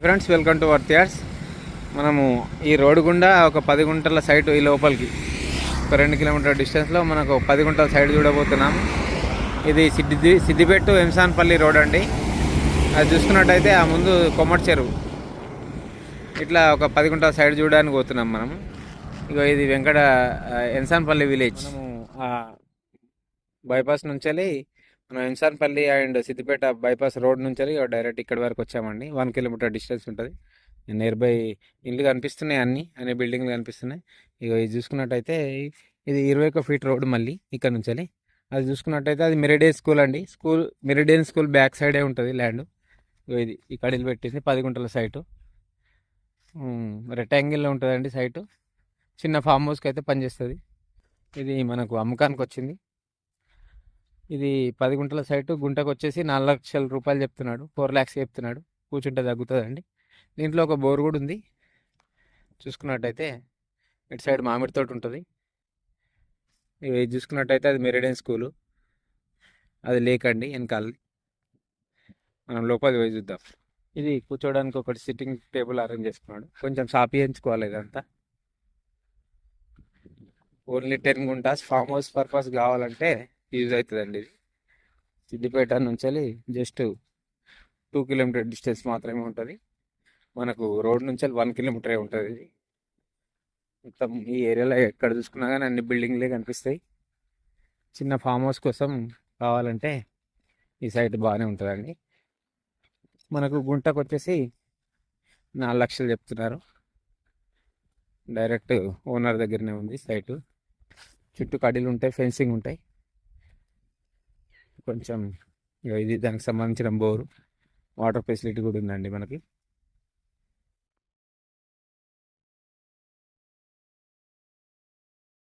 Friends, welcome to worth yards. మనము ఈ road గుండా ఒక 10 గుంటల సైట్ ఈ లోపలికి ఒక 2 కిలోమీటర్ డిస్టెన్స్లో మనకు 10 గుంటల సైడ్ చూడబోతున్నాము. ఇది సిద్దిపేట ఎంసాన్పల్లి రోడ్ అండి. అది చూసుకున్నట్టయితే ఆ ముందు కొమ్మటి చెరువు, ఇట్లా ఒక 10 గుంటల సైడ్ చూడడానికి పోతున్నాం మనము. ఇగో ఇది ఎంసాన్పల్లి విలేజ్. మనము బైపాస్ నుంచి మనం ఎంసాన్పల్లి అండ్ సిద్దిపేట బైపాస్ రోడ్ నుంచి డైరెక్ట్ ఇక్కడి వరకు వచ్చామండి. 1 కిలోమీటర్ డిస్టెన్స్ ఉంటుంది. నియర్ బై ఇల్లు కనిపిస్తున్నాయి, అన్ని బిల్డింగ్లు కనిపిస్తున్నాయి. ఇక ఇది చూసుకున్నట్టయితే ఇది 21 ఫీట్ రోడ్. మళ్ళీ ఇక్కడ నుంచి అది చూసుకున్నట్టయితే అది మెరిడియన్ స్కూల్ అండి. మెరిడియన్ స్కూల్ బ్యాక్ సైడే ఉంటుంది ల్యాండ్. ఇది ఇక్కడ ఇల్లు పెట్టింది 10 గుంటల సైటు. రెక్టాంగిల్లో ఉంటుందండి సైటు. చిన్న ఫామ్ హౌస్కి అయితే పనిచేస్తుంది. ఇది మనకు అమ్మకానికి వచ్చింది. ఇది 10 గుంటల సైటు. గుంటకు వచ్చేసి 4 లక్షల రూపాయలు చెప్తున్నాడు. 4 lakhs చెప్తున్నాడు. కూర్చుంటే తగ్గుతుందండి. దీంట్లో ఒక బోర్ కూడా ఉంది. చూసుకున్నట్టయితే ఇటు సైడ్ మామిడి తోట ఉంటుంది. ఇది చూసుకున్నట్టయితే అది మెరిడియన్ స్కూలు, అది లేక్ అండి వెనకాల. మనం లోపలికి పోయి చూద్దాం. ఇది కూర్చోడానికి ఒకటి సిట్టింగ్ టేబుల్ అరేంజ్ చేసుకున్నాడు. కొంచెం సాపియించుకోవాలి. ఇదంతా only 10 guntas farm house purpose కావాలంటే యూజ్ అవుతుందండి. ఇది సిద్దిపేట నుంచి జస్ట్ 2 కిలోమీటర్ డిస్టెన్స్ మాత్రమే ఉంటుంది. మనకు రోడ్ నుంచి 1 కిలోమీటరే ఉంటుంది. ఇది మొత్తం ఈ ఏరియాలో ఎక్కడ చూసుకున్నా కానీ అన్ని బిల్డింగ్లే కనిపిస్తాయి. చిన్న ఫామ్ హౌస్ కోసం కావాలంటే ఈ సైట్ బాగానే ఉంటుందండి. మనకు గుంటకు వచ్చేసి 4 లక్షలు చెప్తున్నారు. డైరెక్ట్ ఓనర్ దగ్గరనే ఉంది సైటు. చుట్టూ కడీలు ఉంటాయి, ఫెన్సింగ్ ఉంటాయి. కొంచెం ఇది దానికి సంబంధించిన బోరు, వాటర్ ఫెసిలిటీ కూడా ఉందండి మనకి.